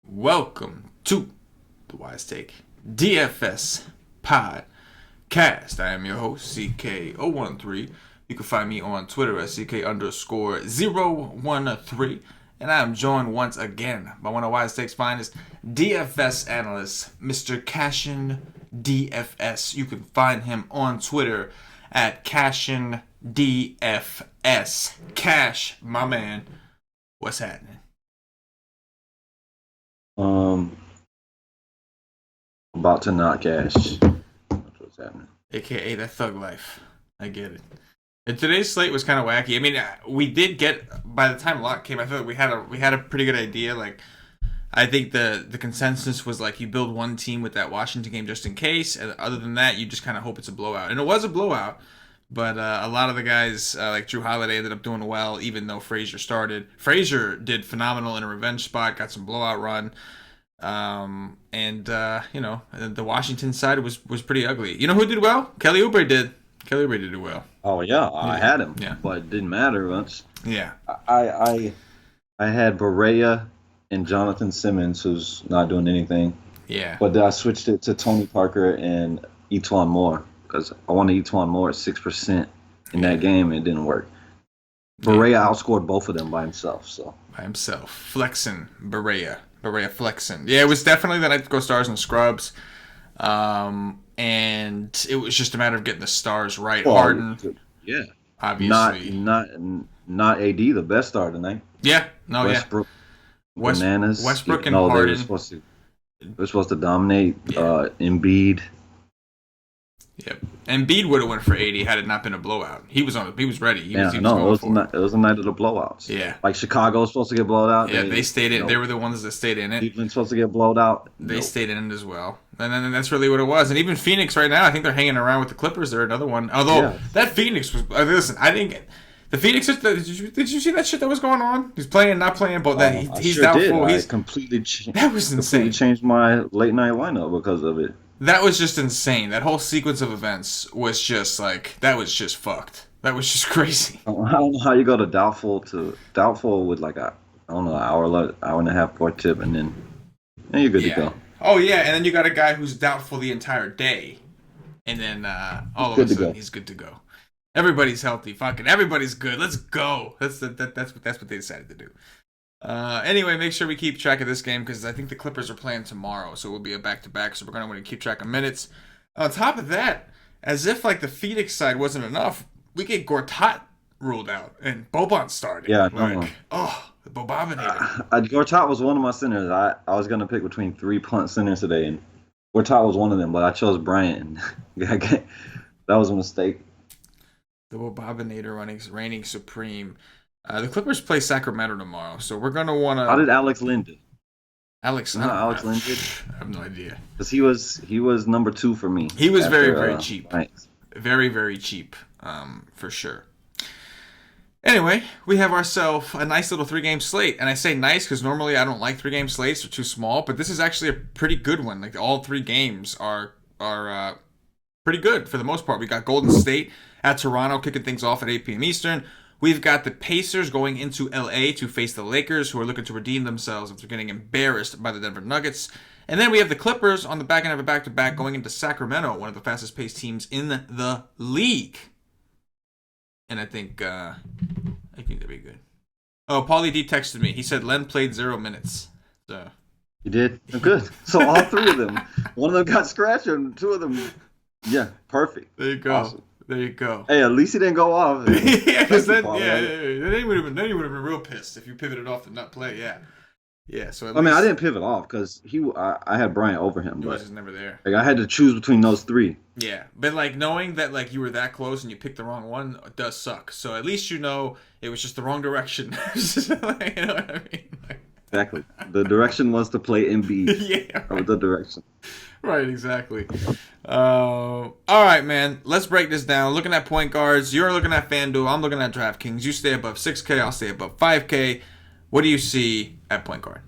Welcome to the Wise Take DFS podcast. I am your host, CK013. You can find me on Twitter at CK_013. And I am joined once again by one of Wise Take's finest DFS analysts, Mr. CashinDFS. You can find him on Twitter at CashinDFS. Cash, my man, what's happening? About to not cash. That's what's happening. AKA that thug life. I get it. And today's slate was kind of wacky. I mean, we did get, by the time Lock came, I feel like we had a pretty good idea. Like, I think the consensus was like you build one team with that Washington game just in case. And other than that, you just kind of hope it's a blowout. And it was a blowout. But a lot of the guys, like Drew Holiday, ended up doing well, even though Frazier started. Frazier did phenomenal in a revenge spot, got some blowout run. The Washington side was pretty ugly. You know who did well? Kelly Oubre did. Kelly Oubre did well. Oh yeah, I had him. Yeah, but it didn't matter much. Yeah, I had Barea and Jonathan Simmons, who's not doing anything. Yeah, but then I switched it to Tony Parker and Etuan Moore because I wanted Etuan Moore at 6% in that game. And it didn't work. Barea outscored both of them by himself. Flexing Barea flexing. Yeah, it was definitely the night to go stars and scrubs. And it was just a matter of getting the stars right. Well, Harden, yeah, obviously, not AD, the best star tonight. Yeah, no, Westbrook, yeah, bananas. Westbrook and Harden. They were supposed to dominate. Yeah. Embiid. Yep, Embiid would have went for 80 had it not been a blowout. He was ready. It was a night of the blowouts. Yeah, like Chicago was supposed to get blown out. Yeah, they stayed in. They were the ones that stayed in it. Cleveland's supposed to get blown out. They stayed in it as well, and then that's really what it was. And even Phoenix right now, I think they're hanging around with the Clippers. They're another one. Although that Phoenix was. Listen, I think the Phoenix. Did you see that shit that was going on? He's playing, not playing, but he's doubtful. I completely that was insane. Completely changed my late night lineup because of it. That was just insane. That whole sequence of events was just like, that was just fucked. That was just crazy. I don't know how you go to doubtful with like an hour and a half for tip, and then you're good to go. Oh yeah, and then you got a guy who's doubtful the entire day, and then all of a sudden he's good to go. Everybody's healthy. Fucking everybody's good. Let's go. That's what they decided to do. Anyway, make sure we keep track of this game because I think the Clippers are playing tomorrow, so it will be a back-to-back, so we're going to want to keep track of minutes. On top of that, as if like the Phoenix side wasn't enough, we get Gortat ruled out and Boban started. Yeah, the Bobabinator. Gortat was one of my centers. I was going to pick between 3 punt centers today, and Gortat was one of them, but I chose Bryant. That was a mistake. The Bobabinator reigning supreme. The Clippers play Sacramento tomorrow, so we're going to want to... How did Alex Lynn do? Alex Lynn did? I have no idea. Because he was number 2 for me. He was very, very cheap. Right. Very, very cheap, for sure. Anyway, we have ourselves a nice little 3-game slate. And I say nice because normally I don't like 3-game slates. They're too small. But this is actually a pretty good one. Like, all 3 games are pretty good for the most part. We got Golden State at Toronto kicking things off at 8 p.m. Eastern. We've got the Pacers going into LA to face the Lakers, who are looking to redeem themselves after getting embarrassed by the Denver Nuggets. And then we have the Clippers on the back end of a back-to-back going into Sacramento, one of the fastest-paced teams in the league. And I think that'd be good. Oh, Paulie D texted me. He said Len played 0 minutes. So he did? Good. So all 3 of them. One of them got scratched and 2 of them, perfect. There you go. Awesome. There you go. Hey, at least he didn't go off. Yeah, because then he would have been real pissed if you pivoted off to not play. Yeah. So I didn't pivot off because I had Bryant over him. He was just never there. Like I had to choose between those 3. Yeah, but like knowing that like you were that close and you picked the wrong one does suck. So at least you know it was just the wrong direction. You know what I mean? Exactly. The direction was to play Embiid. Yeah. Right. Or the direction. Right, exactly. All right, man. Let's break this down. Looking at point guards. You're looking at FanDuel. I'm looking at DraftKings. You stay above 6K. I'll stay above 5K. What do you see at point guard?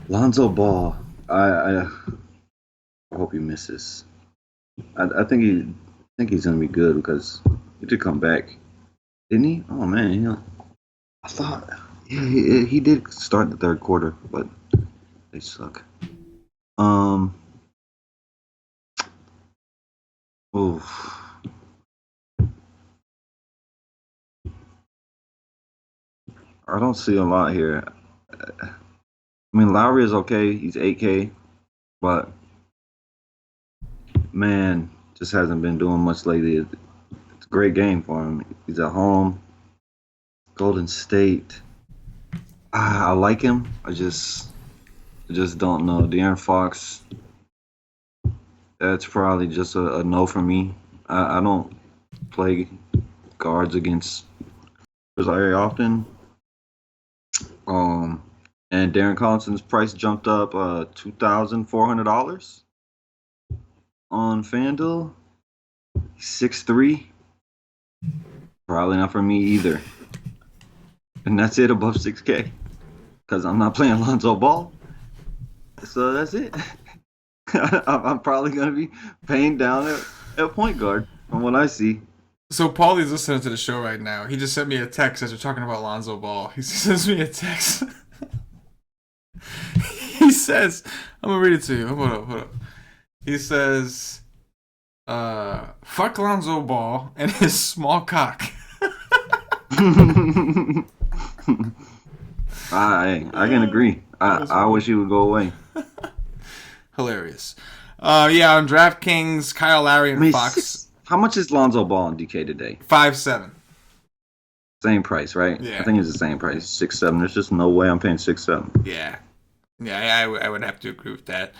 Lonzo Ball. I hope he misses. I think he's gonna be good because he did come back, didn't he? Oh man, I thought he did start the third quarter, but they suck. Um, oof. I don't see a lot here. I mean, Lowry is okay. He's 8K, but man, just hasn't been doing much lately. It's a great game for him. He's at home. Golden State. I like him. I just don't know. De'Aaron Fox. That's probably just a no for me. I don't play guards against very often. Um, and Darren Collinson's price jumped up $2,400 on FanDuel. He's 6'3". Probably not for me either. And that's it above 6K. Because I'm not playing Lonzo Ball. So that's it. I'm probably going to be paying down at point guard from what I see. So Paulie's listening to the show right now. He just sent me a text as we're talking about Lonzo Ball. He sends me a text. He says, I'm going to read it to you. Hold up. He says, fuck Lonzo Ball and his small cock. I can agree. I wish he would go away. Hilarious. Yeah, on DraftKings, Kyle Lowry and Fox. How much is Lonzo Ball on DK today? 5.7. Same price, right? Yeah. I think it's the same price. 6.7. There's just no way I'm paying 6.7. Yeah, I would have to agree with that.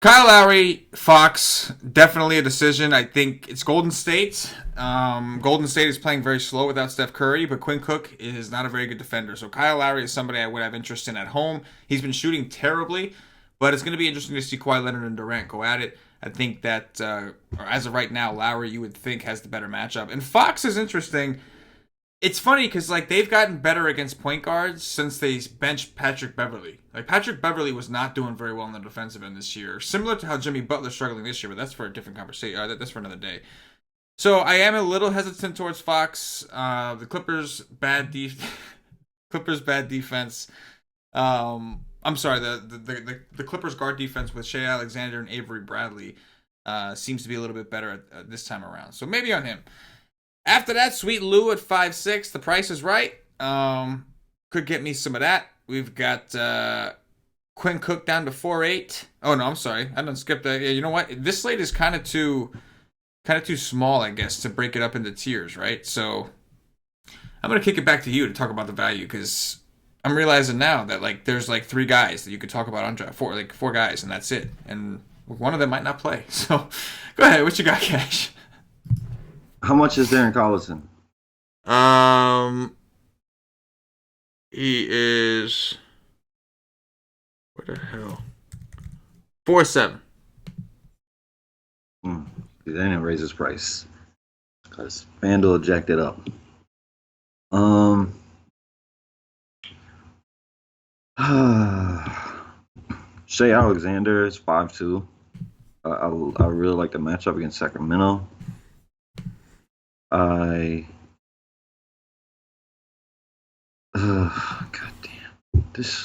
Kyle Lowry, Fox, definitely a decision. I think it's Golden State. Golden State is playing very slow without Steph Curry, but Quinn Cook is not a very good defender. So Kyle Lowry is somebody I would have interest in at home. He's been shooting terribly, but it's going to be interesting to see Kawhi Leonard and Durant go at it. I think that, or as of right now, Lowry, you would think, has the better matchup. And Fox is interesting. It's funny because they've gotten better against point guards since they benched Patrick Beverley. Patrick Beverley was not doing very well in the defensive end this year, similar to how Jimmy Butler's struggling this year. But that's for a different conversation. That's for another day. So I am a little hesitant towards Fox. The Clippers bad defense. I'm sorry. The Clippers guard defense with Shea Alexander and Avery Bradley seems to be a little bit better at this time around. So maybe on him. After that, Sweet Lou at 5.6. The price is right. Could get me some of that. We've got Quinn Cook down to 4.8. Oh no, I'm sorry. I done skipped that. Yeah, you know what? This slate is kind of too small, I guess, to break it up into tiers, right? So I'm gonna kick it back to you to talk about the value because I'm realizing now that there's 3 guys that you could talk about on draft. Four guys, and that's it. And one of them might not play. So go ahead. What you got, Cash? How much is Darren Collison? He is what the hell? 4.7. They didn't raise his price because FanDuel jacked it up. Shea Alexander is 5.2. I really like the matchup against Sacramento. God damn, the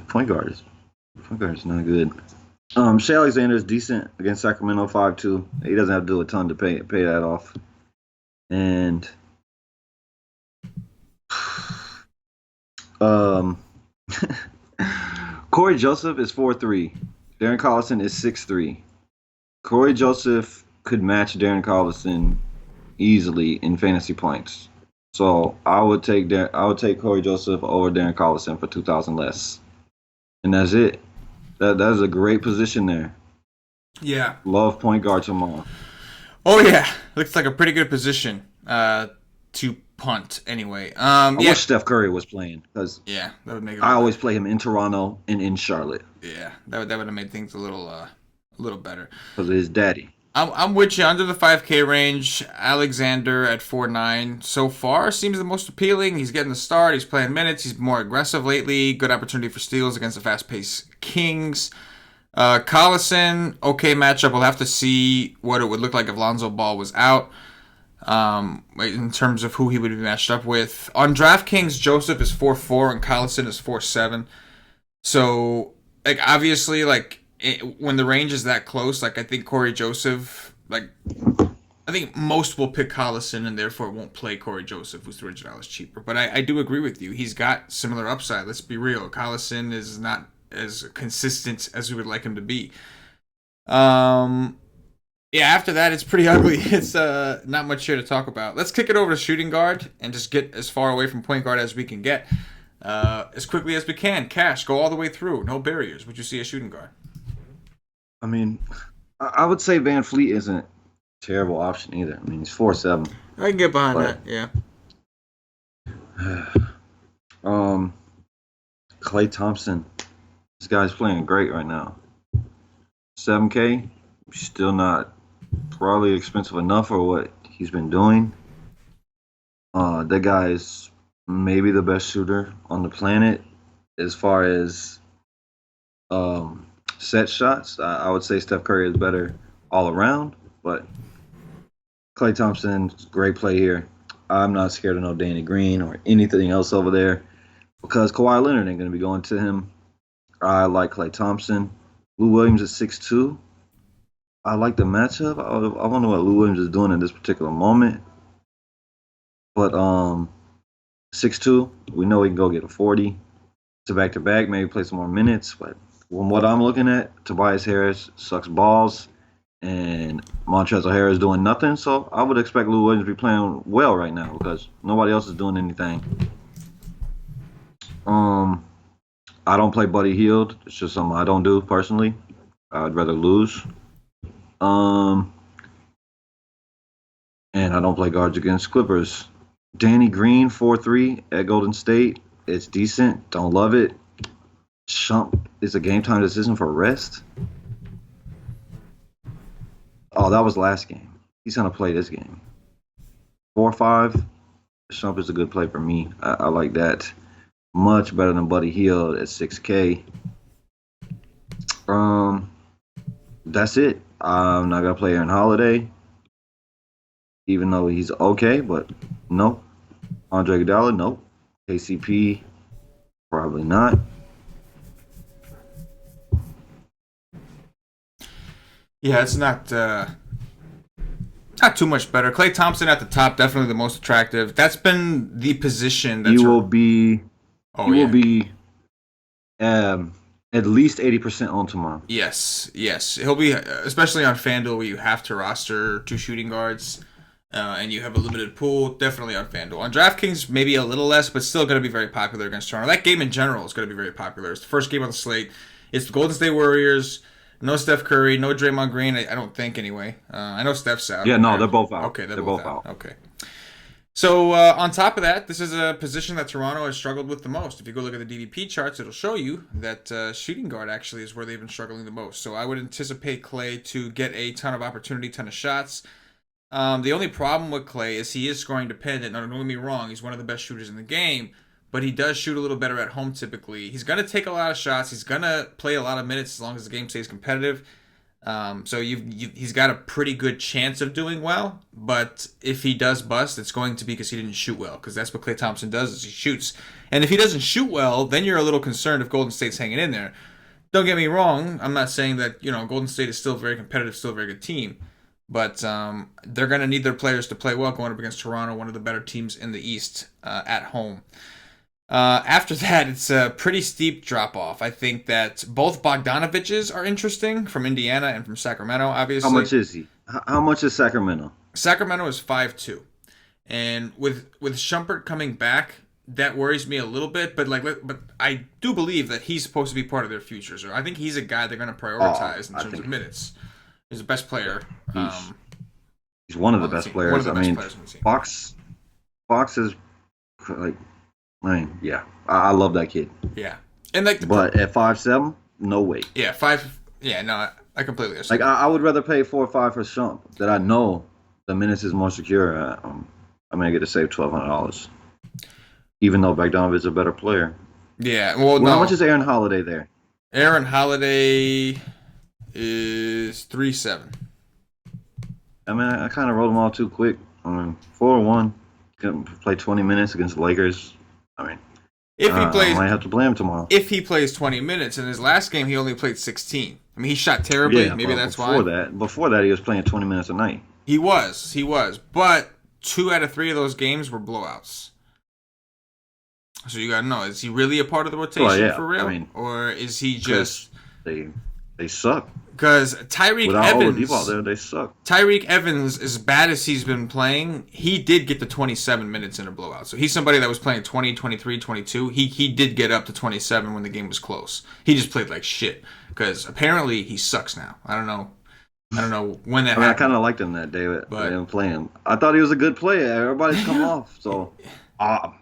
point guard is not good. Shea Alexander is decent against Sacramento, 5.2. He doesn't have to do a ton to pay that off. And Corey Joseph is 4.3. Darren Collison is 6.3. Corey Joseph could match Darren Collison easily in fantasy points. So I would take Corey Joseph over Darren Collison for 2,000 less. And that's it. That is a great position there. Yeah. Love point guard tomorrow. Oh yeah. Looks like a pretty good position to punt anyway. I wish Steph Curry was playing because that would make it I always play him in Toronto and in Charlotte. Yeah, that would have made things a little better. Because of his daddy. I'm with you under the 5K range. Alexander at 4.9 so far seems the most appealing. He's getting the start. He's playing minutes. He's more aggressive lately. Good opportunity for steals against the fast-paced Kings. Collison, okay matchup. We'll have to see what it would look like if Lonzo Ball was out. In terms of who he would be matched up with. On DraftKings, Joseph is 4-4 and Collison is 4-7. So, like, obviously, like, when the range is that close, like, I think Corey Joseph, like, I think most will pick Collison and therefore won't play Corey Joseph, who's $300 cheaper. But I do agree with you. He's got similar upside. Let's be real. Collison is not as consistent as we would like him to be. Yeah, after that, it's pretty ugly. It's not much here to talk about. Let's kick it over to shooting guard and just get as far away from point guard as we can get. As quickly as we can. Cash, go all the way through. No barriers. Would you see a shooting guard? I mean, I would say Van Fleet isn't a terrible option either. I mean, he's 4-7. I can get behind But- that, yeah. Klay Thompson. This guy's playing great right now. 7K, still not probably expensive enough for what he's been doing. That guy is maybe the best shooter on the planet as far as set shots. I would say Steph Curry is better all around, but Klay Thompson's great play here. I'm not scared of no Danny Green or anything else over there because Kawhi Leonard ain't going to be going to him. I like Klay Thompson. Lou Williams is 6'2". I like the matchup. I wonder what Lou Williams is doing in this particular moment. But 6'2", we know he can go get a 40. It's a back-to-back, maybe play some more minutes. But from what I'm looking at, Tobias Harris sucks balls, and Montrezl Harris is doing nothing. So I would expect Lou Williams to be playing well right now because nobody else is doing anything. I don't play Buddy Hield. It's just something I don't do personally. I'd rather lose. And I don't play guards against Clippers. Danny Green, 4-3 at Golden State. It's decent. Don't love it. Shump is a game time decision for rest. Oh, that was last game. He's going to play this game. 4-5. Shump is a good play for me. I like that. Much better than Buddy Hield at 6K. That's it. I'm not going to play Aaron Holiday, even though he's okay, but no. Andre Iguodala, nope. KCP, probably not. Yeah, it's not too much better. Klay Thompson at the top, definitely the most attractive. That's been the position that's He will be at least 80% on tomorrow. Yes. He'll be, especially on FanDuel where you have to roster 2 shooting guards and you have a limited pool, definitely on FanDuel. On DraftKings, maybe a little less, but still going to be very popular against Toronto. That game in general is going to be very popular. It's the first game on the slate. It's the Golden State Warriors. No Steph Curry, no Draymond Green, I don't think anyway. I know Steph's out. Yeah, no, they're both out. Okay, they're both out. Okay. So on top of that, this is a position that Toronto has struggled with the most. If you go look at the DVP charts, it'll show you that shooting guard actually is where they've been struggling the most. So I would anticipate Klay to get a ton of opportunity, ton of shots. The only problem with Klay is he is scoring dependent. Now, don't get me wrong, he's one of the best shooters in the game, but he does shoot a little better at home typically. He's going to take a lot of shots. He's going to play a lot of minutes as long as the game stays competitive. So he's got a pretty good chance of doing well, but if he does bust, it's going to be because he didn't shoot well, because that's what Klay Thompson does is he shoots. And if he doesn't shoot well, then you're a little concerned if Golden State's hanging in there. Don't get me wrong, I'm not saying that Golden State is still very competitive, still a very good team, but they're going to need their players to play well going up against Toronto, one of the better teams in the East at home. After that, it's a pretty steep drop-off. I think that both Bogdanoviches are interesting from Indiana and from Sacramento, obviously. How much is he? How much is Sacramento? Sacramento is 5-2. And with Shumpert coming back, that worries me a little bit, but I do believe that he's supposed to be part of their future. So I think he's a guy they're going to prioritize in terms of minutes. He's the best player. He's one of the best players. Fox is I love that kid. Yeah, and but at 5'7", no way. Yeah, 5. Yeah, no, I completely understand. I would rather pay 4 or 5 for Shump that I know the minutes is more secure. I'm gonna get to save $1,200, even though Bogdanovic is a better player. Yeah, well, how much is Aaron Holiday there? Aaron Holiday, is 3-7. I mean, I kind of rolled them all too quick. I mean, 4-1. Gonna play 20 minutes against the Lakers. I mean, I might have to play him tomorrow. If he plays 20 minutes, in his last game he only played 16. I mean, he shot terribly. Yeah, maybe that's before why. Before that, he was playing 20 minutes a night. He was. But 2 out of 3 of those games were blowouts. So you gotta know: is he really a part of the rotation for real, or is he just they suck? Because Tyreek Without Evans, Oladipo out there, they suck. Tyreek Evans, as bad as he's been playing, he did get to 27 minutes in a blowout. So he's somebody that was playing 20, 23, 22. He did get up to 27 when the game was close. He just played like shit because apparently he sucks now. I don't know when that happened. I kind of liked him that day, but I didn't play him. I thought he was a good player. Everybody's come off, so I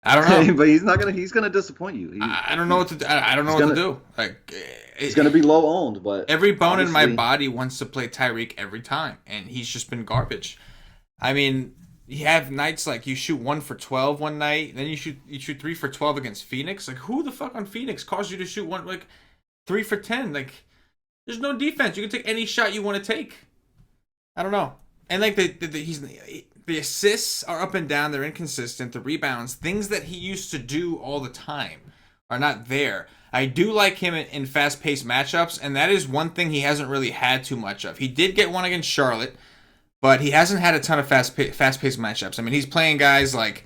don't know. But he's gonna disappoint you. I don't know what to do. I don't know what to do. Like, he's gonna be low owned, but every bone in my body wants to play Tyreek every time, and he's just been garbage. I mean, you have nights like you shoot 1 for 12 one night, then you shoot 3 for 12 against Phoenix. Like, who the fuck on Phoenix caused you to shoot 3 for 10? Like, there's no defense. You can take any shot you want to take. I don't know. And like the assists are up and down. They're inconsistent. The rebounds, things that he used to do all the time, are not there. I do like him in fast-paced matchups, and that is one thing he hasn't really had too much of. He did get one against Charlotte, but he hasn't had a ton of fast-paced matchups. I mean, he's playing guys like,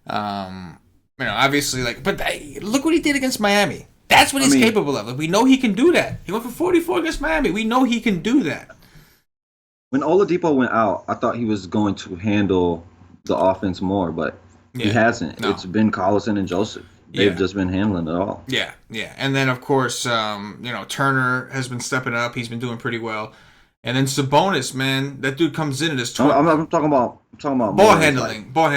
obviously, but look what he did against Miami. That's what he's capable of. Like, we know he can do that. He went for 44 against Miami. We know he can do that. When Oladipo went out, I thought he was going to handle the offense more, but he hasn't. No. It's been Collison and Joseph. They've just been handling it all. Yeah. And then, of course, Turner has been stepping up. He's been doing pretty well. And then Sabonis, man, that dude comes in and is... I'm talking about ball handling. But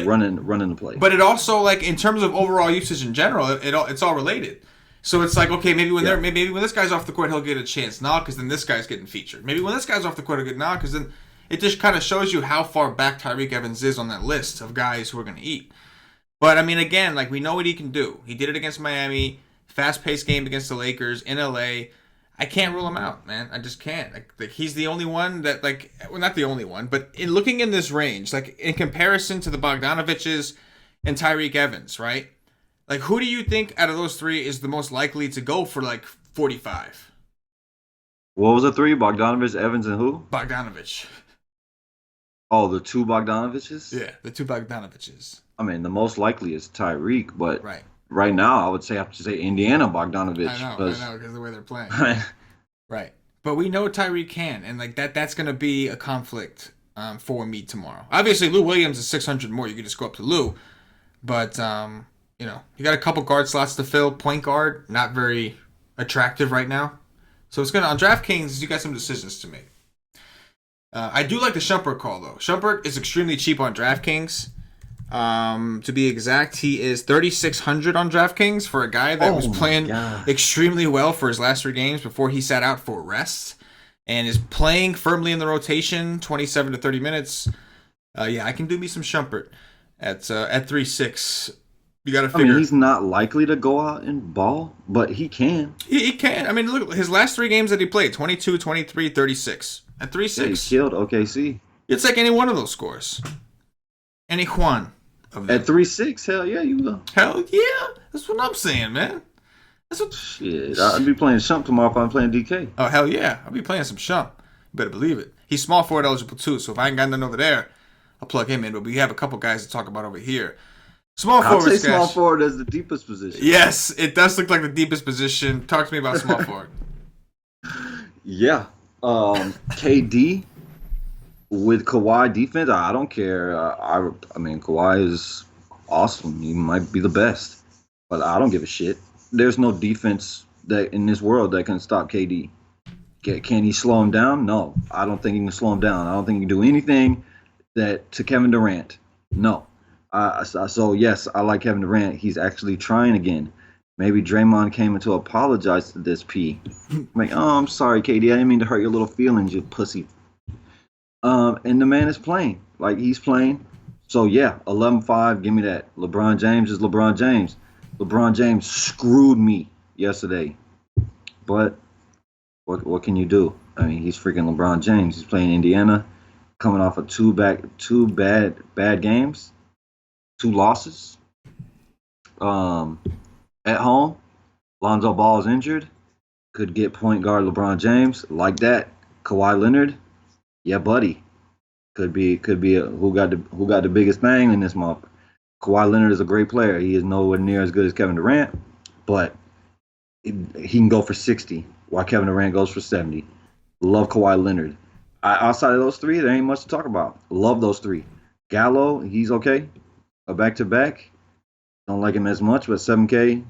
running the play. But it also, in terms of overall usage in general, it's all related. So it's like, okay, maybe when this guy's off the court, he'll get a chance now because then this guy's getting featured. Maybe when this guy's off the court, he'll get now because then it just kind of shows you how far back Tyreek Evans is on that list of guys who are going to eat. But, I mean, again, we know what he can do. He did it against Miami, fast-paced game against the Lakers in L.A. I can't rule him out, man. I just can't. He's the only one that, not the only one, but in looking in this range, in comparison to the Bogdanoviches and Tyreek Evans, right? Who do you think out of those 3 is the most likely to go for, 45? What was the 3? Bogdanovich, Evans, and who? Bogdanovich. Oh, the 2 Bogdanoviches? Yeah, the 2 Bogdanoviches. I mean, the most likely is Tyreek, but right now I would have to say Indiana Bogdanovich. I know, because of the way they're playing. Right. But we know Tyreek can, and that's going to be a conflict for me tomorrow. Obviously, Lou Williams is 600 more. You can just go up to Lou. But, you got a couple guard slots to fill. Point guard, not very attractive right now. So it's going to, on DraftKings, you got some decisions to make. I do like the Shumpert call, though. Shumpert is extremely cheap on DraftKings. To be exact, he is 3,600 on DraftKings for a guy that was playing extremely well for his last 3 games before he sat out for rest and is playing firmly in the rotation, 27 to 30 minutes. I can do me some Shumpert at 3.6. You got to figure. I mean, he's not likely to go out and ball, but he can. He can. I mean, look, his last 3 games that he played, 22, 23, 36. At 3.6. Yeah, he killed OKC. It's like any one of those scores. Any one of them. At 3.6, hell yeah, you will. Hell yeah. That's what I'm saying, man. Shit, I'd be playing Shump tomorrow if I'm playing DK. Oh, hell yeah. I'll be playing some Shump. You better believe it. He's small forward eligible, too, so if I ain't got nothing over there, I'll plug him in. But we have a couple guys to talk about over here. Small forward. I'd say small forward is the deepest position. Yes, it does look like the deepest position. Talk to me about small forward. Yeah. KD with Kawhi defense, I don't care. I mean, Kawhi is awesome. He might be the best, but I don't give a shit. There's no defense that in this world that can stop KD. Can he slow him down? No, I don't think he can slow him down. I don't think he can do anything to Kevin Durant. No. So yes, I like Kevin Durant. He's actually trying again. Maybe Draymond came in to apologize to this P. I'm sorry, KD. I didn't mean to hurt your little feelings, you pussy. And the man is playing. He's playing. So yeah, 11-5, give me that. LeBron James is LeBron James. LeBron James screwed me yesterday. but what can you do? I mean, he's freaking LeBron James. He's playing Indiana, coming off of two bad games, two losses. Um, at home, Lonzo Ball is injured. Could get point guard LeBron James like that. Kawhi Leonard, yeah, buddy. Could be who got the biggest thing in this month. Kawhi Leonard is a great player. He is nowhere near as good as Kevin Durant, but he can go for 60 while Kevin Durant goes for 70. Love Kawhi Leonard. Outside of those three, there ain't much to talk about. Love those three. Gallo, he's okay. A back to back. Don't like him as much, but 7K,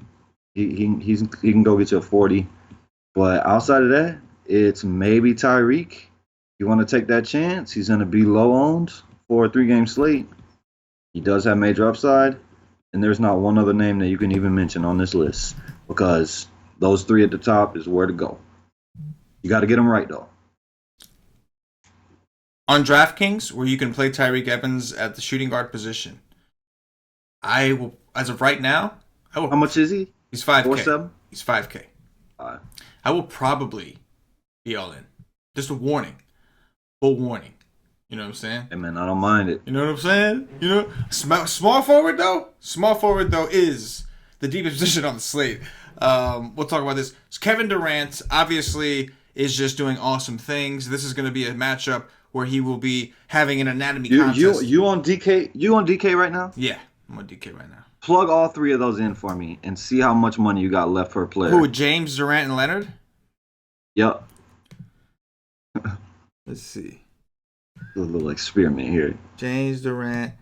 he can go get you a 40. But outside of that, it's maybe Tyreek. You want to take that chance? He's going to be low owned for a 3-game slate. He does have major upside, and there's not one other name that you can even mention on this list because those three at the top is where to go. You got to get them right, though. On DraftKings, where you can play Tyreek Evans at the shooting guard position, I will, as of right now, I will. How much is he? He's 5K. 4-7? He's 5K. I will probably be all in. Just a warning. Full warning. You know what I'm saying? Hey, man, I don't mind it. You know what I'm saying? You know, small forward though. Small forward though is the deepest position on the slate. We'll talk about this. So Kevin Durant obviously is just doing awesome things. This is going to be a matchup where he will be having an anatomy contest. You on DK? You on DK right now? Yeah, I'm on DK right now. Plug all three of those in for me and see how much money you got left per player. Who? James, Durant, and Leonard? Yep. Let's see. A little experiment here. James, Durant,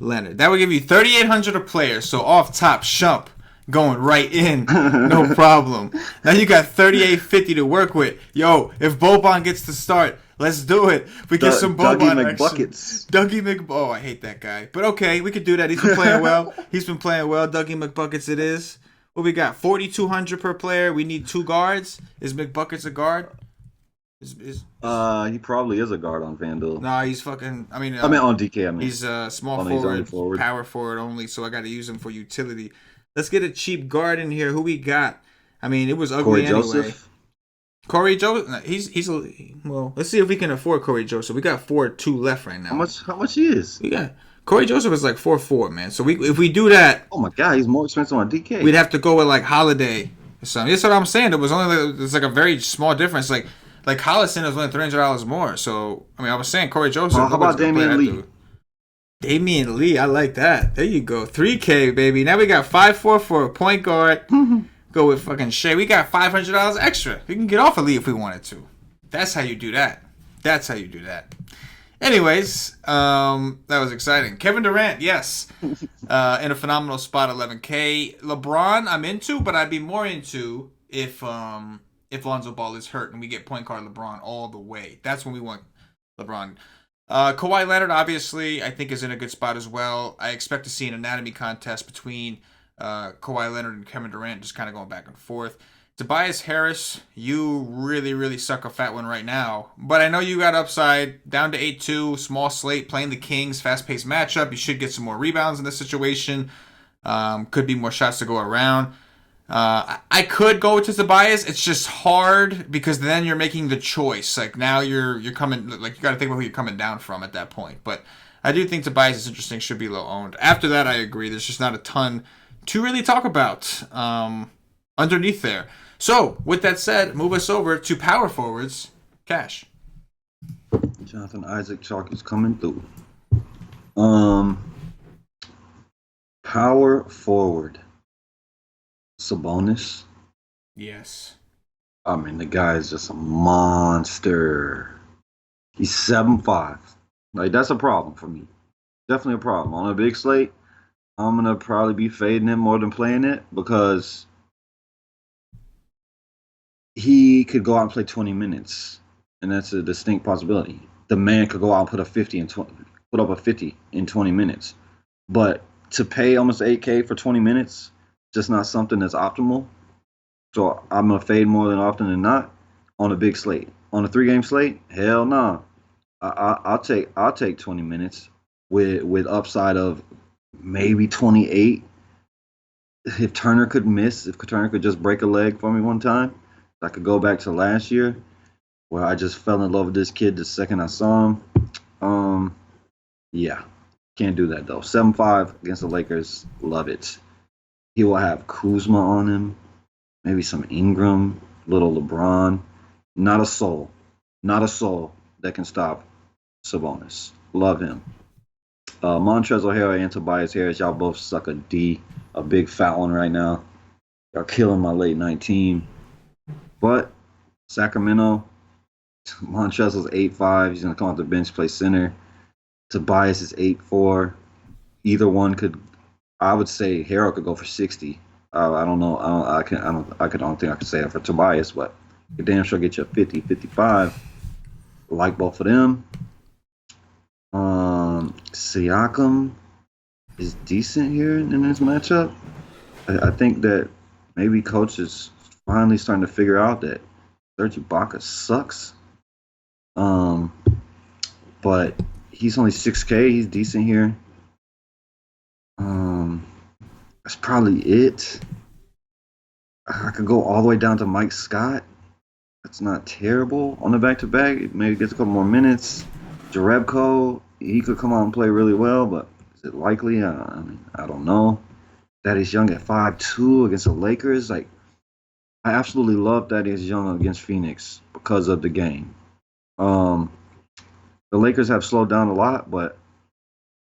Leonard. That would give you 3,800 a player. So off top, Shump going right in. No problem. Now you got 3,850 to work with. Yo, if Boban gets to start, let's do it. We get some Boban action. Dougie McBuckets. Oh, I hate that guy. But okay, we could do that. He's been playing well. Dougie McBuckets it is. What we got? 4,200 per player. We need 2 guards. Is McBuckets a guard? He probably is a guard on FanDuel. Nah, he's fucking. I mean on DK. He's a small forward, power forward only. So I got to use him for utility. Let's get a cheap guard in here. Who we got? I mean, it was ugly Corey anyway. Joseph. Corey Joseph. He's well. Let's see if we can afford Corey Joseph. We got 4-2 left right now. How much he is? We got Corey Joseph is like 4-4, man. So if we do that, oh my god, he's more expensive on DK. We'd have to go with like Holiday or something. That's what I'm saying. It was only it's like a very small difference. Like Collison was only $300 more. So I mean, I was saying Corey Joseph. How about Damian Lee? Damian Lee, I like that. There you go. 3K, baby. Now we got 5-4 for a point guard. Go with fucking Shea. We got $500 extra. We can get off of Lee if we wanted to. That's how you do that. Anyways, that was exciting. Kevin Durant, yes. In a phenomenal spot, 11K. LeBron, I'm into, but I'd be more into if Lonzo Ball is hurt and we get point guard LeBron all the way. That's when we want LeBron. Kawhi Leonard, obviously, I think is in a good spot as well. I expect to see an anatomy contest between Kawhi Leonard and Kevin Durant, just kind of going back and forth. Tobias Harris, you really, really suck a fat one right now. But I know you got upside, down to 8-2, small slate, playing the Kings, fast-paced matchup. You should get some more rebounds in this situation. Could be more shots to go around. I could go to Tobias. It's just hard because then you're making the choice. Like now you're coming. Like you got to think about who you're coming down from at that point. But I do think Tobias is interesting. Should be low owned. After that, I agree. There's just not a ton to really talk about underneath there. So with that said, move us over to power forwards. Cash. Jonathan Isaac Chalk is coming through. Power forward. Sabonis. Yes. I mean, the guy is just a monster. He's 7'5". Like, that's a problem for me. Definitely a problem. On a big slate, I'm going to probably be fading him more than playing it because he could go out and play 20 minutes, and that's a distinct possibility. The man could go out and put up a 50 in 20 minutes. But to pay almost $8K for 20 minutes, just not something that's optimal. So I'm gonna fade more than often than not on a big slate. On a 3-game slate, hell no. I'll take 20 minutes with upside of maybe 28. If Turner could just break a leg for me one time, I could go back to last year where I just fell in love with this kid the second I saw him. Yeah, can't do that though. 7-5 against the Lakers, love it. He will have Kuzma on him, maybe some Ingram, little LeBron. Not a soul that can stop Sabonis. Love him. Montrezl Harrell and Tobias Harris, y'all both suck a D, a big fat one right now. Y'all killing my late night team. But Sacramento, Montrezl's 8-5. He's gonna come off the bench, play center. Tobias is 8-4. Either one could. I would say Harrell could go for 60. I don't know. I don't think I can say that for Tobias, but you damn sure get you a 50, 55. Like both of them. Siakam is decent here in this matchup. I think that maybe coach is finally starting to figure out that Serge Ibaka sucks. But he's only 6K. He's decent here. That's probably it. I could go all the way down to Mike Scott. That's not terrible on the back-to-back. Maybe gets a couple more minutes. Jerebko, he could come out and play really well, but is it likely? I don't know. Thaddeus Young at 5'2" against the Lakers. Like, I absolutely love Thaddeus Young against Phoenix because of the game. The Lakers have slowed down a lot, but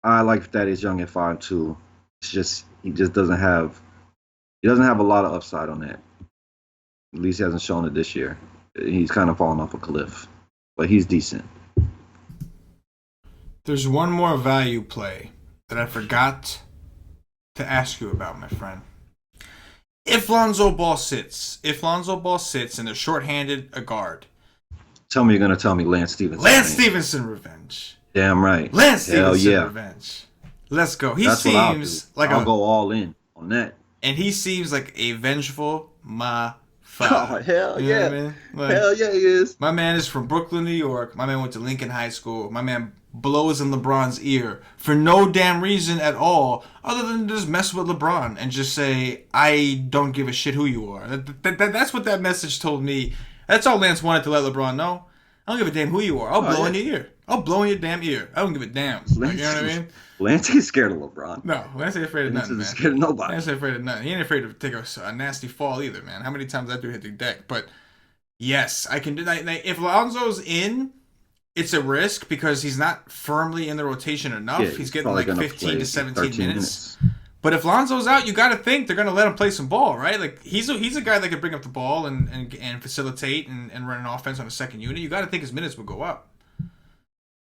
I like Thaddeus Young at 5'2". It's just he doesn't have a lot of upside on that. At least he hasn't shown it this year. He's kind of fallen off a cliff, but he's decent. There's one more value play that I forgot to ask you about, my friend. If Lonzo Ball sits and they're shorthanded a guard. Tell me you're gonna tell me Lance Stevenson. Lance Stevenson revenge. Damn right. Lance Stevenson revenge. Let's go. He seems like I'll go all in on that. And he seems like a vengeful motherfucker. Oh, hell you know yeah. What I mean? Like, hell yeah, he is. My man is from Brooklyn, New York. My man went to Lincoln High School. My man blows in LeBron's ear for no damn reason at all, other than just mess with LeBron and just say, I don't give a shit who you are. That's what that message told me. That's all Lance wanted to let LeBron know. I don't give a damn who you are. I'll blow in your ear. I'll blow in your damn ear. I don't give a damn. Like, you know what I mean? Lance ain't scared of LeBron. No, Lance ain't afraid of nothing, man. Lance ain't scared of nobody. Lance ain't afraid of nothing. He ain't afraid to take a nasty fall either, man. How many times that dude hit the deck? But yes, I can do that. If Lonzo's in, it's a risk because he's not firmly in the rotation enough. Yeah, he's getting like 15 to 17 minutes. But if Lonzo's out, you got to think they're going to let him play some ball, right? Like he's a guy that could bring up the ball and facilitate and run an offense on a second unit. You got to think his minutes would go up.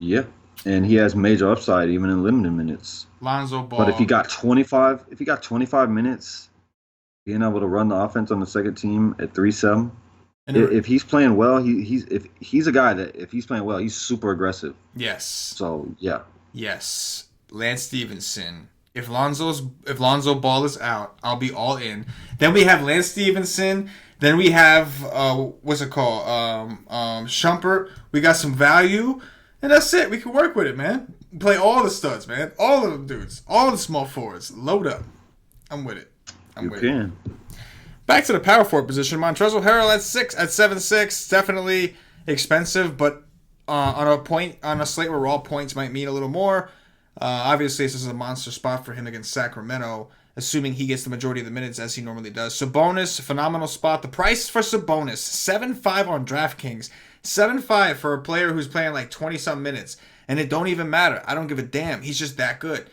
Yeah, and he has major upside even in limited minutes. Lonzo Ball. But if he got 25 minutes, being able to run the offense on the second team at 3-7. If he's playing well, he's a guy that if he's playing well, he's super aggressive. Yes. So yeah. Yes, Lance Stevenson. If Lonzo Ball is out, I'll be all in. Then we have Lance Stevenson. Then we have what's it called? Shumpert. We got some value, and that's it. We can work with it, man. Play all the studs, man. All of them dudes. All the small forwards. Load up. I'm with it. You can. Back to the power forward position. Montrezl Harrell at 7'6". Definitely expensive, but on a slate where raw points might mean a little more. Obviously, this is a monster spot for him against Sacramento, assuming he gets the majority of the minutes as he normally does. Sabonis, phenomenal spot. The price for Sabonis, 7.5 on DraftKings. 7.5 for a player who's playing like 20-some minutes. And it don't even matter. I don't give a damn. He's just that good.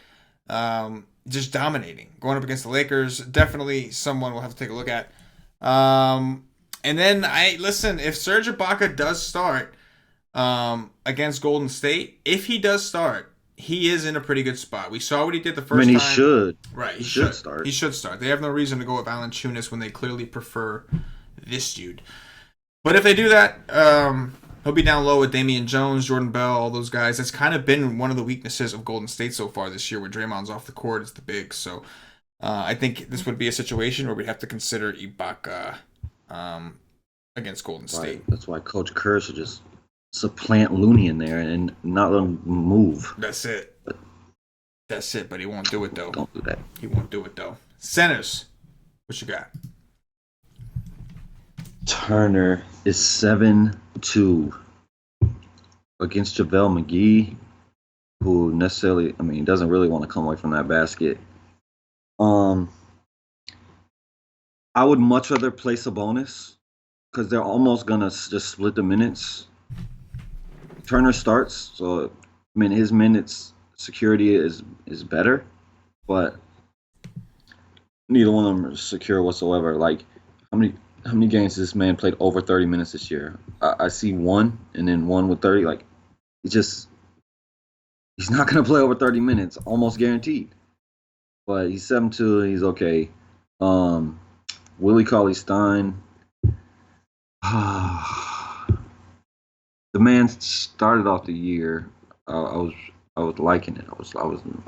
Just dominating. Going up against the Lakers, definitely someone we'll have to take a look at. And then, if Serge Ibaka does start against Golden State, if he does start, he is in a pretty good spot. We saw what he did the first time. He should. Right, he should start. He should start. They have no reason to go with Valanciunas when they clearly prefer this dude. But if they do that, he'll be down low with Damian Jones, Jordan Bell, all those guys. That's kind of been one of the weaknesses of Golden State so far this year, where Draymond's off the court. It's the bigs. So I think this would be a situation where we'd have to consider Ibaka against Golden State. That's why Coach Kerr should just supplant Looney in there and not let him move. That's it. But he won't do it, though. Don't do that. He won't do it, though. Centers. What you got? Turner is 7-2 against JaVale McGee, who necessarily, I mean, doesn't really want to come away from that basket. I would much rather place a bonus because they're almost gonna just split the minutes. Turner starts, so I mean his minutes security is better, but neither one of them are secure whatsoever. Like how many games has this man played over 30 minutes this year? I see one and then one with 30. Like he's not gonna play over 30 minutes, almost guaranteed. But he's 7-2. He's okay. Willie Cauley-Stein. The man started off the year. I was liking it. I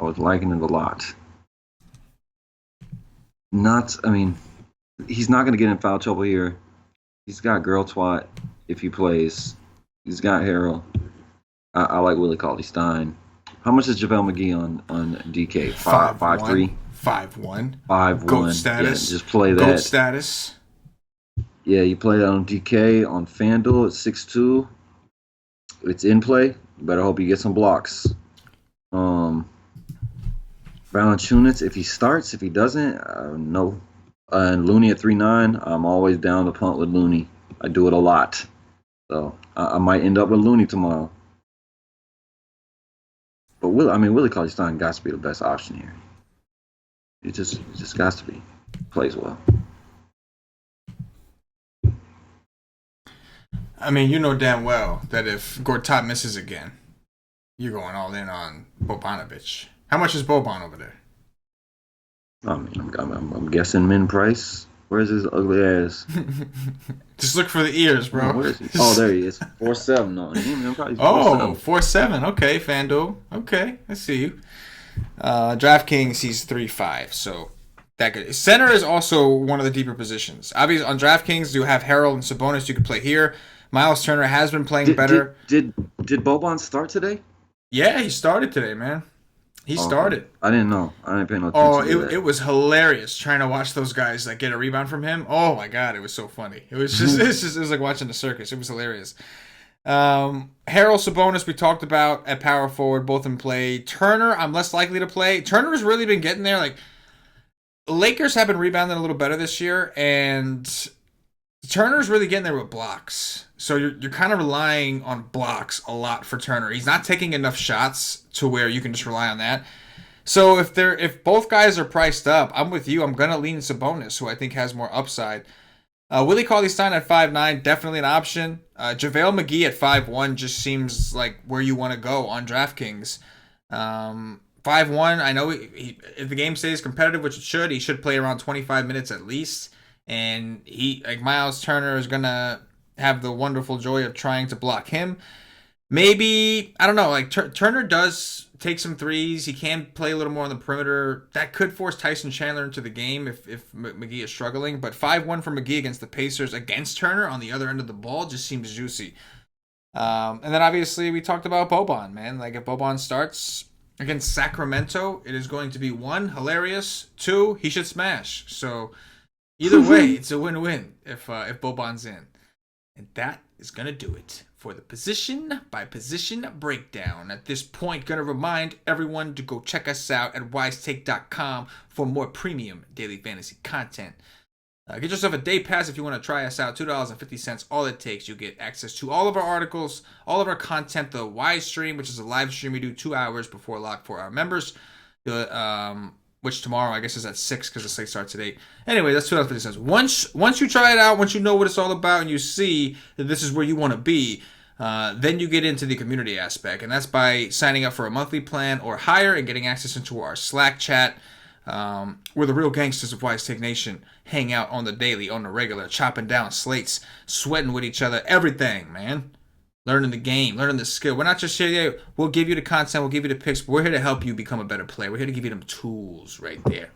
was liking it a lot. I mean, he's not going to get in foul trouble here. He's got girl twat if he plays. He's got Harrell. I like Willie Cauley-Stein. How much is JaVale McGee on DK? 5-3? 5-1. 5-1. GOAT status. Yeah, just play that. GOAT status. Yeah, you play that on DK on FanDuel at 6-2. It's in play. You better hope you get some blocks. Valanciunas, if he starts, if he doesn't, no. And Looney at 3-9, I'm always down to punt with Looney. I do it a lot. So I might end up with Looney tomorrow. But Willie Cauley-Stein got to be the best option here. It just got to be. Plays well. I mean, you know damn well that if Gortat misses again, you're going all in on Bogdanovic. How much is Boban over there? I mean, I'm guessing min price. Where's his ugly ass? Just look for the ears, bro. Where is he? Oh, there he is. 4-7 on him. 4-7. Okay, FanDuel. Okay, I see you. DraftKings, he's 3-5, so that good. Center is also one of the deeper positions. Obviously, on DraftKings, you have Harrell and Sabonis you can play here. Miles Turner has been playing better. Did Boban start today? Yeah, he started today, man. He started. I didn't know. I didn't pay no attention. It was hilarious trying to watch those guys like get a rebound from him. Oh my god, it was so funny. It was just it was like watching the circus. It was hilarious. Harrell, Sabonis we talked about at power forward, both in play. Turner, I'm less likely to play. Turner has really been getting there. Like Lakers have been rebounding a little better this year, and Turner's really getting there with blocks. So you're kind of relying on blocks a lot for Turner. He's not taking enough shots to where you can just rely on that. So if both guys are priced up, I'm with you. I'm gonna lean Sabonis, who I think has more upside. Willie Cauley-Stein at 5'9", definitely an option. JaVale McGee at 5'1" just seems like where you want to go on DraftKings. 5'1", I know if the game stays competitive, which it should, he should play around 25 minutes at least. And Miles Turner is going to have the wonderful joy of trying to block him. Maybe, I don't know, like Turner does take some threes. He can play a little more on the perimeter. That could force Tyson Chandler into the game if McGee is struggling. But 5-1 for McGee against the Pacers against Turner on the other end of the ball just seems juicy. And then obviously we talked about Boban, man. Like if Boban starts against Sacramento, it is going to be 1, hilarious. 2, he should smash. So either way, it's a win-win if Boban's in. And that is going to do it for the position-by-position breakdown. At this point, going to remind everyone to go check us out at wisetake.com for more premium daily fantasy content. Get yourself a day pass if you want to try us out. $2.50, all it takes. You get access to all of our articles, all of our content, the Wise Stream, which is a live stream we do 2 hours before lock for our members. Which tomorrow, I guess, is at 6 because the slate starts at 8. Anyway, that's $2.50. Once you try it out, once you know what it's all about, and you see that this is where you want to be, then you get into the community aspect. And that's by signing up for a monthly plan or higher and getting access into our Slack chat, where the real gangsters of Wise Take Nation hang out on the daily, on the regular, chopping down slates, sweating with each other, everything, man. Learning the game, learning the skill. We're not just here, we'll give you the content, we'll give you the picks, but we're here to help you become a better player. We're here to give you them tools right there.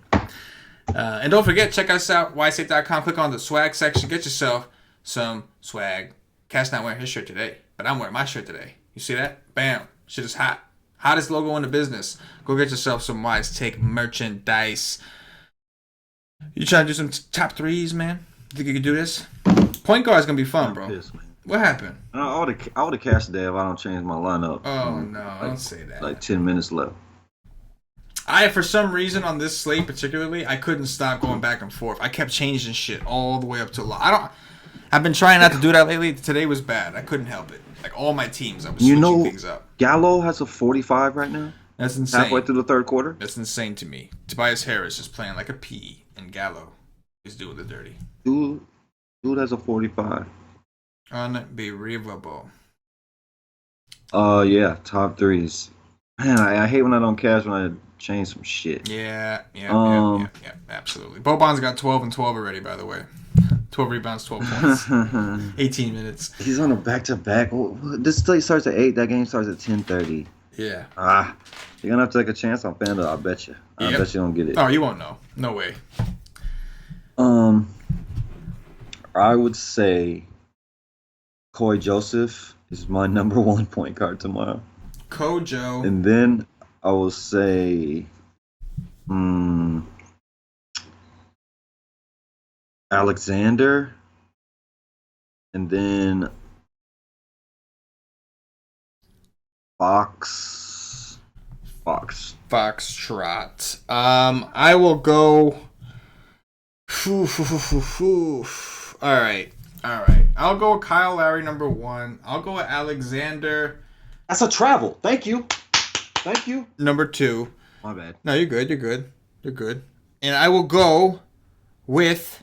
And don't forget, check us out, wisesafe.com. Click on the swag section. Get yourself some swag. Cat's not wearing his shirt today, but I'm wearing my shirt today. You see that? Bam. Shit is hot. Hottest logo in the business. Go get yourself some Wise Take merchandise. You trying to do some top threes, man? You think you can do this? Point guard is gonna be fun, I'm bro. pissed, man. What happened? I would have cashed today if I don't change my lineup. Oh no, don't say that. Like 10 minutes left. For some reason on this slate particularly, I couldn't stop going back and forth. I kept changing shit all the way up to I've been trying not to do that lately. Today was bad. I couldn't help it. Like all my teams, I was switching things up. Gallo has a 45 right now. That's insane. Halfway through the third quarter. That's insane to me. Tobias Harris is playing like a P, and Gallo is doing the dirty. Dude has a 45. Unbelievable. Yeah, top threes. Man, I hate when I don't cash when I change some shit. Yeah, absolutely. Boban's got 12 and 12 already, by the way. 12 rebounds, 12 points. 18 minutes. He's on a back-to-back. This slate starts at 8. That game starts at 10:30. Yeah. You're going to have to take a chance on FanDuel, I bet you. I bet you don't get it. Oh, you won't know. No way. I would say Coy Joseph is my number 1 point guard tomorrow. Kojo. And then I will say Alexander. And then Foxtrot. I will go. All right. I'll go with Kyle Lowry number 1. I'll go with Alexander. That's a travel. Thank you. Number 2. My bad. No, you're good. And I will go with.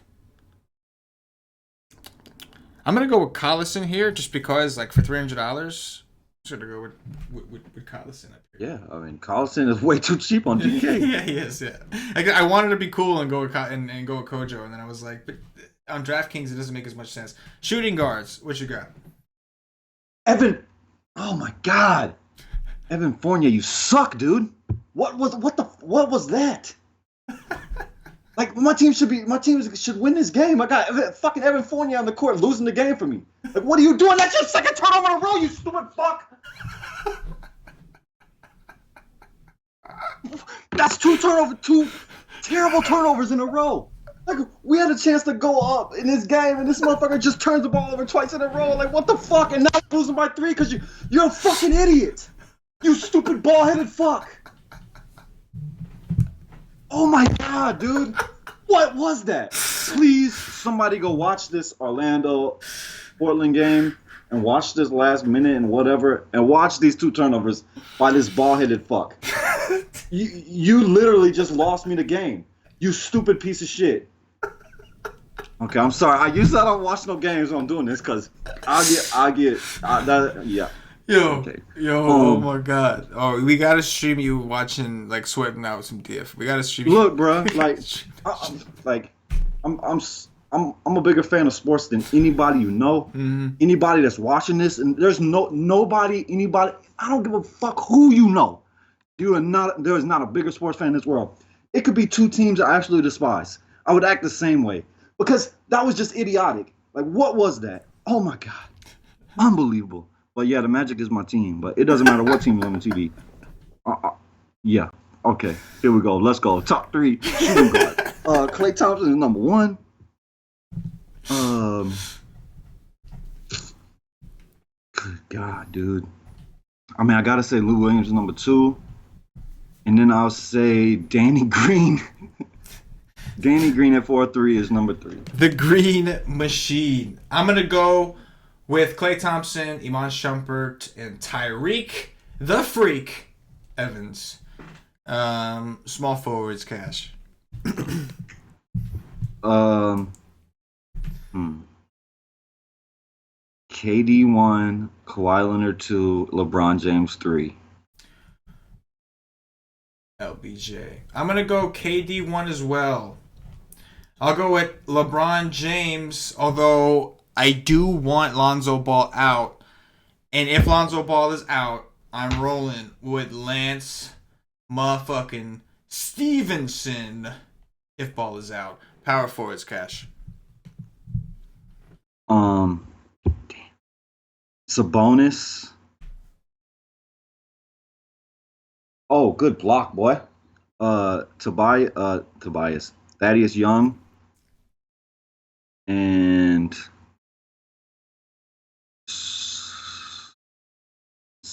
I'm gonna go with Collison here, just because, like, for $300, I'm just gonna go with Collison up here. Yeah, I mean, Collison is way too cheap on DK. Yeah, he is. Yeah, I wanted to be cool and go with and go with Kojo, and then I was like, but on DraftKings it doesn't make as much sense. Shooting guards, what you got? Evan. Oh my God, Evan Fournier, you suck, dude. What was that? Like, my team should win this game. I got fucking Evan Fournier on the court losing the game for me. Like, what are you doing? That's your second turnover in a row, you stupid fuck. That's two terrible turnovers in a row. Like, we had a chance to go up in this game, and this motherfucker just turns the ball over twice in a row. Like, what the fuck? And now we're losing by 3 because you're a fucking idiot. You stupid ball-headed fuck. Oh my God, dude. What was that? Please, somebody go watch this Orlando-Portland game and watch this last minute and whatever, and watch these 2 turnovers by this ball-headed fuck. You literally just lost me the game. You stupid piece of shit. Okay, I'm sorry. I usually don't watch no games when I'm doing this because yeah. Yo, oh my God. Oh, we gotta stream you watching, like, sweating out some diff. We gotta stream you. Look, bro, I'm a bigger fan of sports than anybody you know. Mm-hmm. Anybody that's watching this, and there's anybody. I don't give a fuck who you know. There is not a bigger sports fan in this world. It could be 2 teams I absolutely despise. I would act the same way because that was just idiotic. Like, what was that? Oh my God, unbelievable. But yeah, the Magic is my team, but it doesn't matter what team is on the TV. Yeah. Okay. Here we go. Let's go. Top 3 shooting guard. Klay Thompson is number 1. Good God, dude. I mean, I gotta say Lou Williams is number 2, and then I'll say Danny Green. Danny Green at 4-3 is number 3. The Green Machine. I'm gonna go with Klay Thompson, Iman Shumpert, and Tyreek the Freak Evans. Small forwards, cash. KD 1, Kawhi Leonard 2, LeBron James 3. LBJ. I'm gonna go KD 1 as well. I'll go with LeBron James, although I do want Lonzo Ball out. And if Lonzo Ball is out, I'm rolling with Lance motherfucking Stevenson if Ball is out. Power forwards, cash. Sabonis. Oh, good block, boy. Tobias. Thaddeus Young. And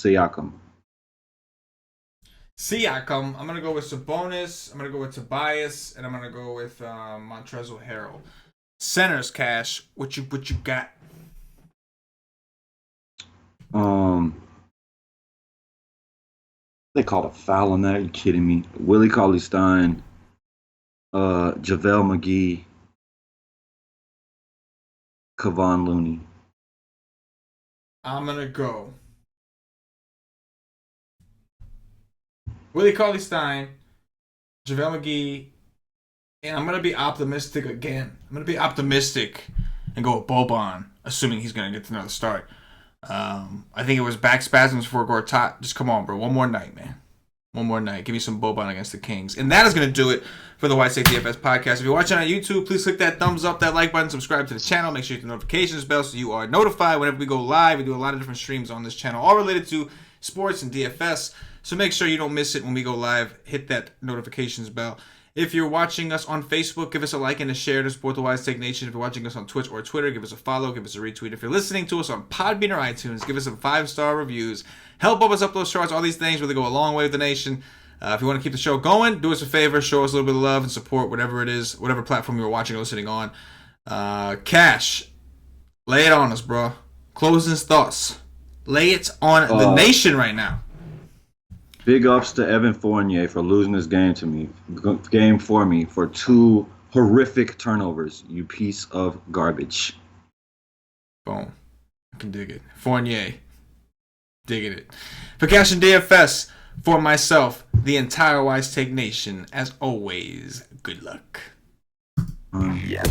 Siakam. Siakam. I'm gonna go with Sabonis. I'm gonna go with Tobias, and I'm gonna go with Montrezl Harrell. Centers, Cash. What you got? They called a foul on that. Are you kidding me? Willie Cauley-Stein, JaVale McGee, Kevon Looney. I'm gonna go Willie Cauley-Stein, JaVale McGee, and I'm gonna be optimistic again. I'm gonna be optimistic and go with Boban, assuming he's gonna get another start. I think it was back spasms for Gortat. Just come on, bro. One more night, man. One more night. Give me some Boban against the Kings. And that is going to do it for the White Slate DFS podcast. If you're watching on YouTube, please click that thumbs up, that like button, subscribe to the channel. Make sure you hit the notifications bell so you are notified whenever we go live. We do a lot of different streams on this channel, all related to sports and DFS. So make sure you don't miss it when we go live. Hit that notifications bell. If you're watching us on Facebook, give us a like and a share to support the Wise Take Nation. If you're watching us on Twitch or Twitter, give us a follow, give us a retweet. If you're listening to us on Podbean or iTunes, give us some 5-star reviews. Help us up those charts, all these things really go a long way with the nation. If you want to keep the show going, do us a favor, show us a little bit of love and support whatever it is, whatever platform you're watching or listening on. Cash, lay it on us, bro. Closing thoughts. Lay it on the nation right now. Big ups to Evan Fournier for losing this game for me for 2 horrific turnovers. You piece of garbage. Boom. I can dig it. Fournier. Digging it. For CashinDFS, for myself, the entire Wise Take Nation, as always, good luck. Yeah.